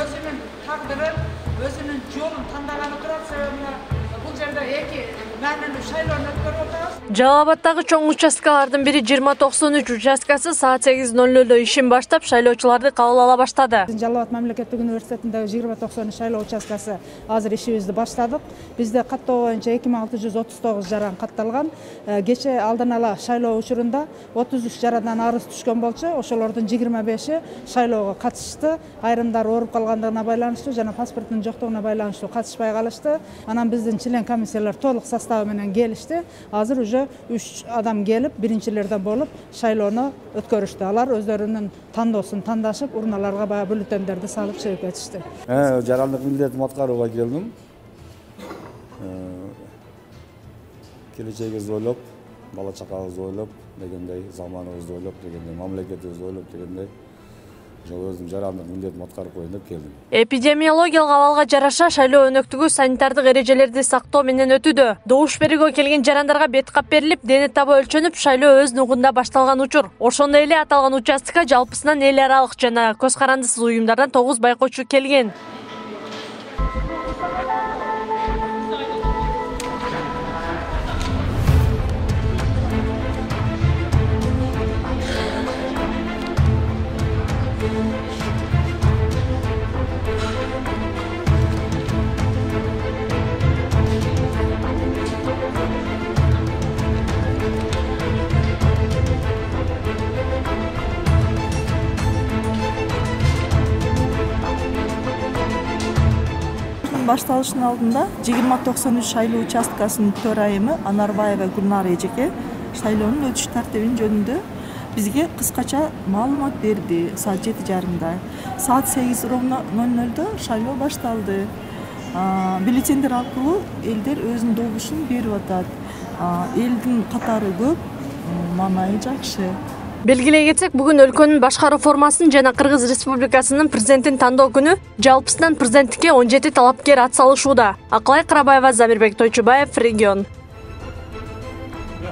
özünün takdiri, özünün yolun tandagany duran sebebine bu yerde eki ma'nuni şaýlaryny ötkürüp oturabız. Жалал-Абадтагы чоң участкалардын бири 2093 участкасы саат 8:00 ишин баштап шайлоочуларды кабыл ала баштады. Жалал-Абад мамлекеттик университетиндеги 2093 шайлоо участкасы азыр ишибизди баштадык. Бизде каттоо боюнча 2639 жаран катталган. Кече алдан ала шайлоо учурунда 33 жарандан арыз түшкөн болчу. Ошолордун 25-и шайлоого катышты. Айрымдары ооруп калгандыгына байланыштуу жана паспорттун жоктугуна байланыштуу катышпай калышты. Анан биздин член комиссиялар толук составы менен келишти. Азыр уже 3 адам келип, биринчилерден болуп шайлоону өткөрүштү. Алар өздөрүнүн тандоосун тандашып, урналарга баягы бюллетендерди салып чыгып кетишти. Жарандык милдетимди аткарууга келдим. Келечегибизди ойлоп, бала чакабызды ойлоп, дегендей, заманыбызды ойлоп, дегендей, мамлекетибизди ойлоп, дегендей. Өзүм жарандык милдетимди аткарып коеюн деп келдим. Эпидемиологиялык абалга жараша шайлоо өнөктүгү санитардык эрежелерди сактоо менен өтүүдө. Добуш берүүгө келген жарандарга бет кап берилип, дене табы өлчөнүп, шайлоо өз нугунда башталган учур. Ошондой эле аталган участокко жалпысынан эл аралык жана көз карандысыз уюмдардан 9 байкоочу келген. Башталышынын алдында 2093 шайлоо участкасынын төрайымы Анарбаева Гүлнар эжеке шайлоонун өтүш тартибин жөнүндө бизге кыскача маалымат берди. Саат 7:30. Саат 8:00 шайлоо башталды. Бюллетендер аркылуу элдер өзүнүн добушун берип атат. Элдин катары көп, маанайы жакшы. Белгилей кетсек, бүгүн өлкөнүн башкаруу формасын жана Кыргыз Республикасынын президентин тандоо күнү жалпысынан президенттикке 17 талапкер ат салышууда. Акылай Карабаева, Замирбек Тойчубаев, Регион.